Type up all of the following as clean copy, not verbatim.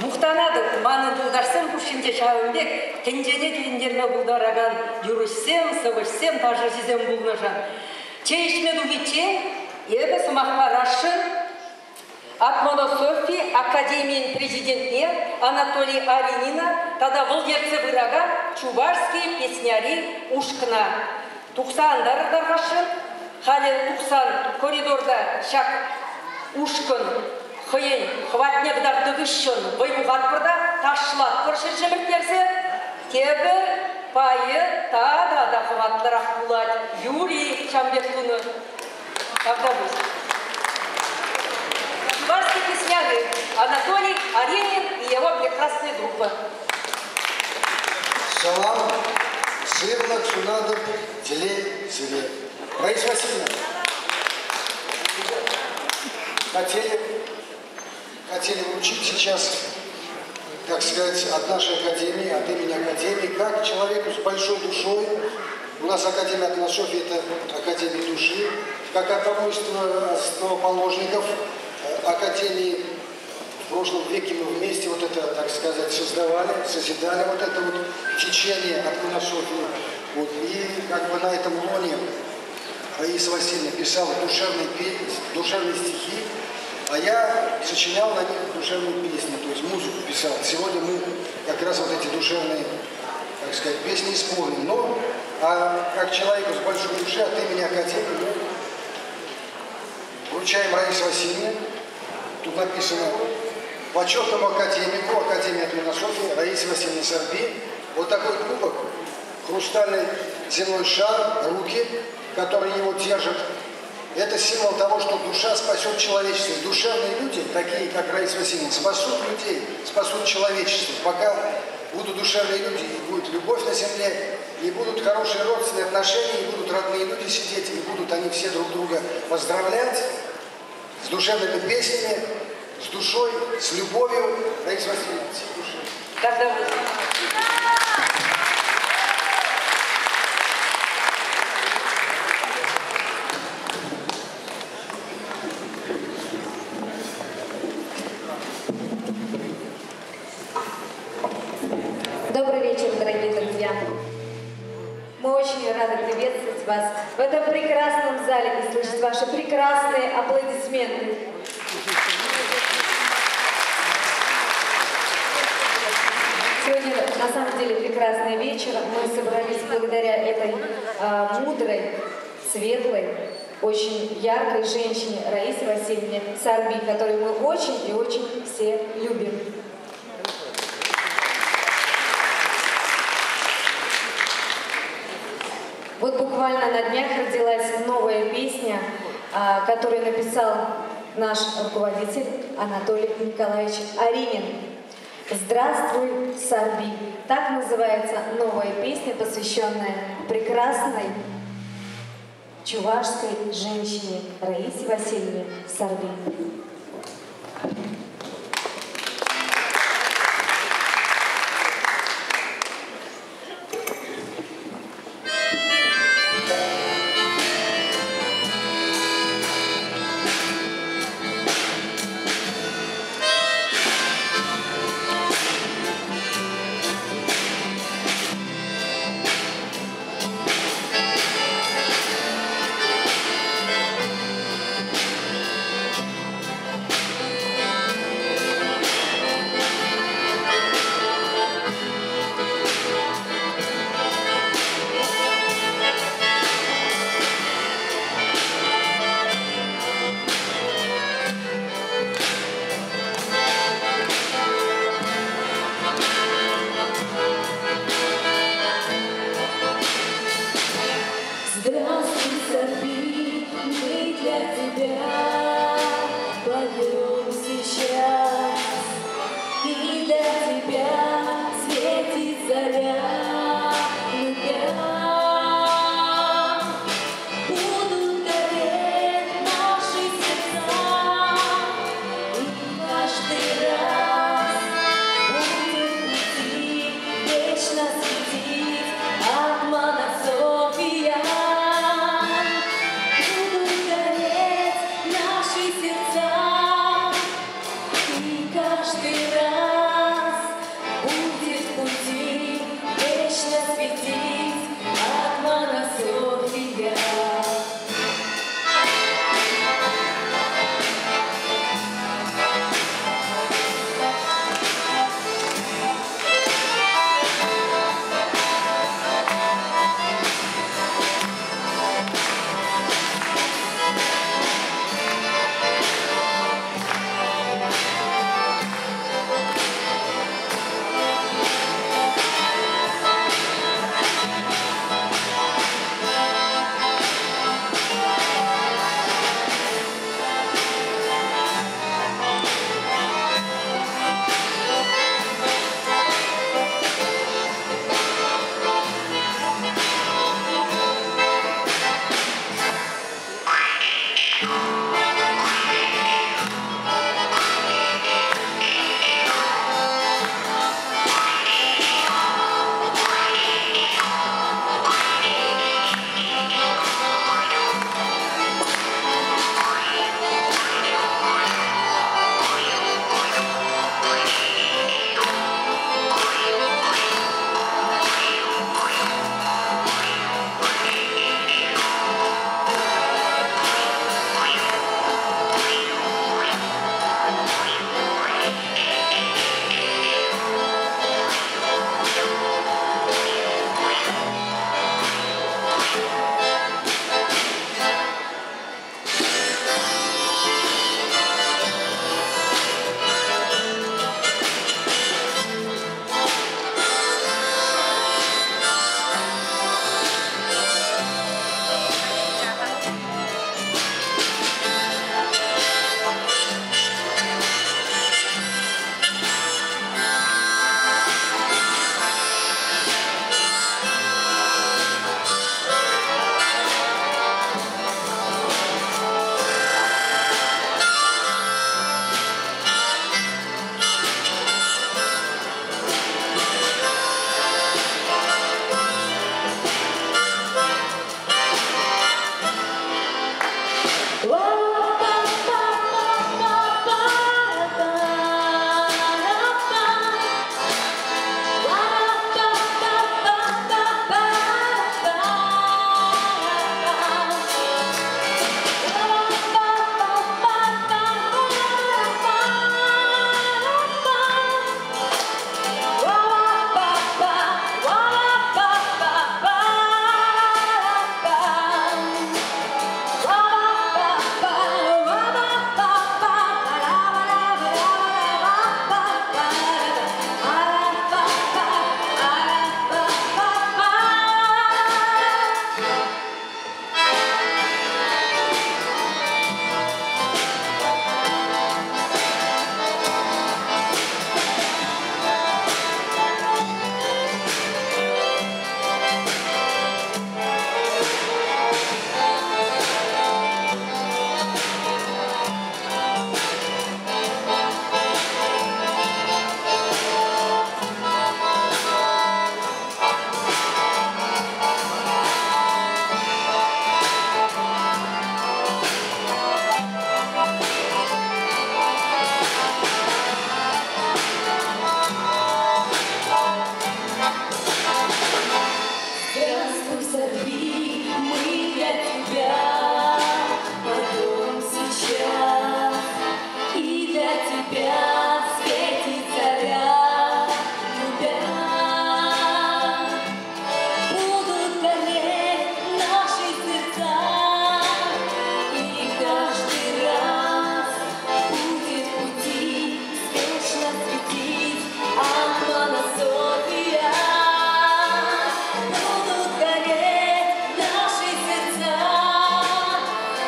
Muhtanады, mani buldarsam Huşince Şahınbek, kendine kendine buldaragan, yürüsem, savaşsam, taşı çizem bulnaşan. Çeşme duhiçe, ebe sımaqqa raşın, Атмонософии Академии президентне Анатолий Аринина, тогда волдерцы вырага чувашские песняри ушкна. Тухсандар даргашын, халил тухсан коридорда шак ушкын, хыйын, хватнегдар тыгышын, ваймуғатпырда ташлат көрші жеміртерсе, тебе пайы та-да хваттырақ булат Юрий Шамбекуны. Тогда будет. Чувашские песняры Анатолий Аренин и его прекрасная группа. Салам, сырно, чунадо, теле, сыре. Раиса Васильевна, хотели вручить сейчас, так сказать, от нашей академии, от имени академии, как человеку с большой душой. У нас Академия Атмософии – это Академия души, как одному из основоположников Академии. В прошлом веке мы вместе вот это, так сказать, создавали, созидали вот это вот течение Атмософии. Вот. И как бы на этом лоне Раиса Васильевна писала душевные стихи, а я сочинял на них душевные песни, то есть музыку писал. Сегодня мы как раз вот эти душевные, так сказать, песни исполним. Но как человеку с большой душой от имени Академии мы вручаем Раисе Васильевне. Тут написано почетному академику Академии Атмософии Раисе Васильевне Сарби. Вот такой кубок, хрустальный земной шар, руки, которые его держат. Это символ того, что душа спасет человечество. Душевные люди, такие как Раиса Васильевна, спасут людей, спасут человечество. Пока будут душевные люди, и будет любовь на земле, и будут хорошие родственные отношения, и будут родные люди сидеть, и будут они все друг друга поздравлять с душевными песнями, с душой, с любовью. Раиса Васильевна, с душой. Добрый вечер, дорогие друзья. Мы очень рады приветствовать вас в этом прекрасном зале и слышать ваши прекрасные аплодисменты. Сегодня на самом деле прекрасный вечер. Мы собрались благодаря этой мудрой, светлой, очень яркой женщине Раисе Васильевне Сарби, которую мы очень и очень все любим. Вот буквально на днях родилась новая песня, которую написал наш руководитель Анатолий Николаевич Аринин. «Здравствуй, Сарби». Так называется новая песня, посвященная прекрасной чувашской женщине Раисе Васильевне Сарби. Каждый раз тебя светит заря, любя. Будут гореть наши сердца, и каждый раз будет в пути вечно светить Атмана София. Будут гореть наши сердца,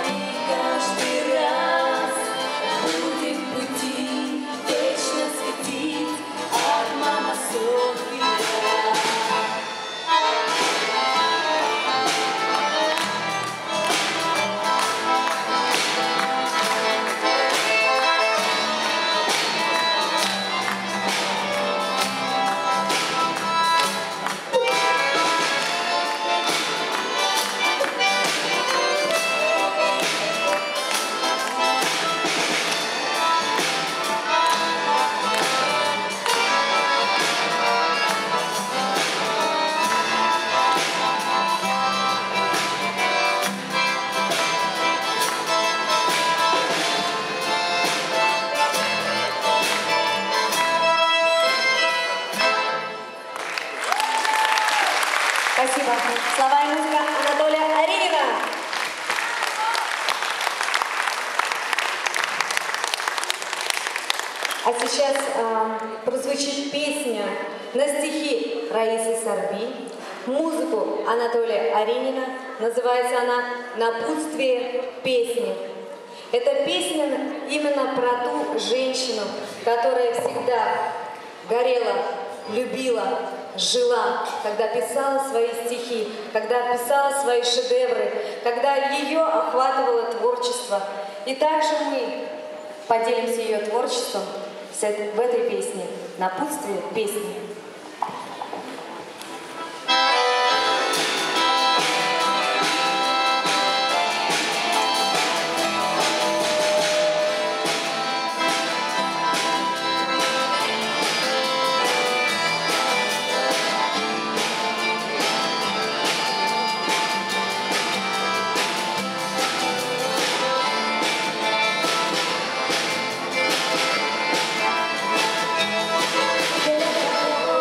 и каждый раз будет в пути вечно светить Атмана София. Спасибо. Слова и музыка Анатолия Аринина. А сейчас прозвучит песня на стихи Раисы Сарби, музыку Анатолия Аринина. Называется она «Напутствие песни». Эта песня именно про ту женщину, которая всегда горела, любила, жила, когда писала свои стихи, когда писала свои шедевры, когда ее охватывало творчество. И также мы поделимся ее творчеством в этой песне «Напутствие песни». Yeah.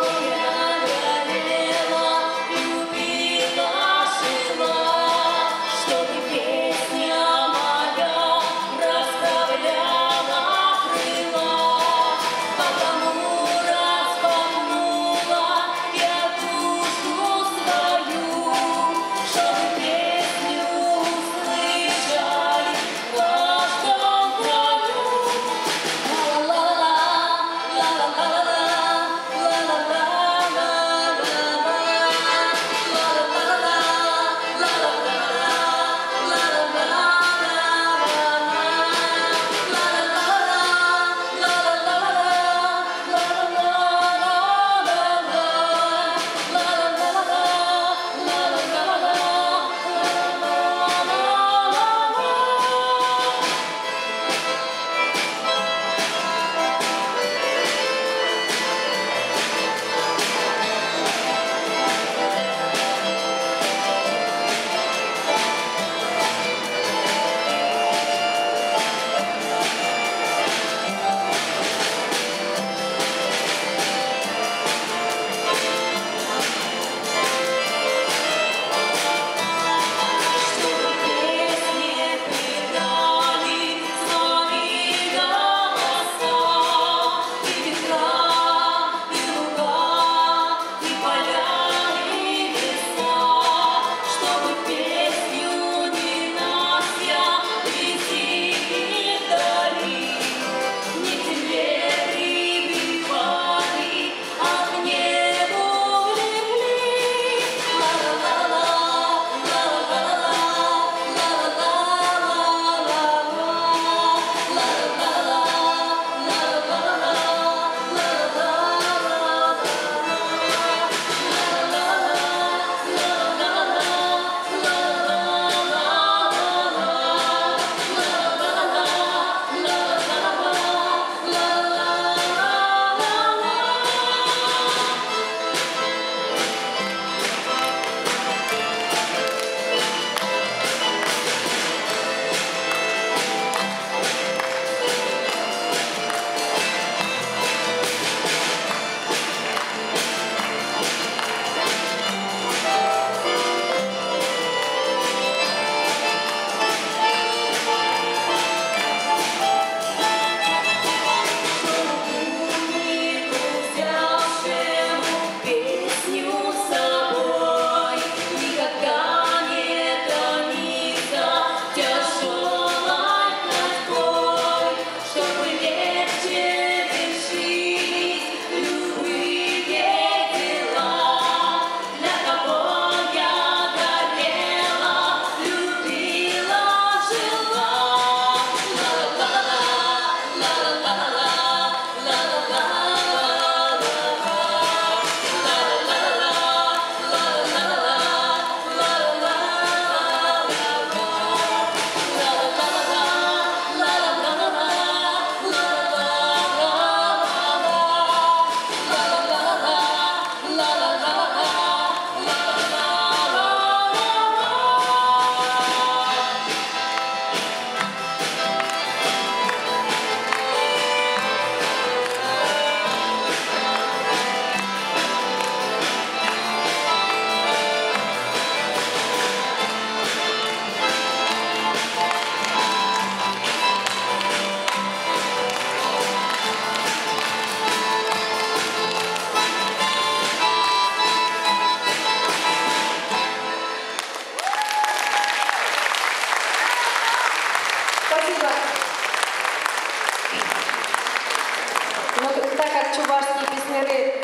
чувашские песняры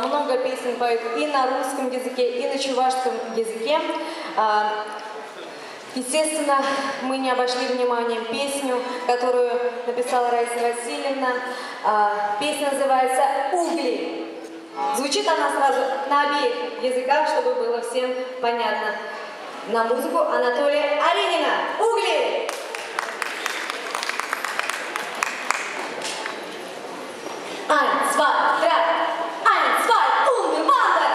много песен поют и на русском языке, и на чувашском языке. Естественно, мы не обошли вниманием песню, которую написала Раиса Васильевна. Песня называется «Угли». Звучит она сразу на обеих языках, чтобы было всем понятно. На музыку Анатолия Аринина. «Угли». Ein, zwei, drei. Ein, zwei, und Bande.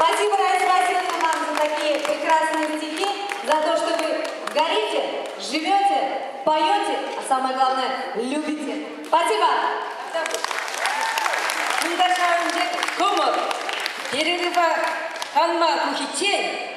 Спасибо, Раиса Васильевна, вам за такие прекрасные стихи, за то, что вы горите, живете, поете, а самое главное, любите. Спасибо. Күндәшәүндә күмір, перерыва ханма күхичен,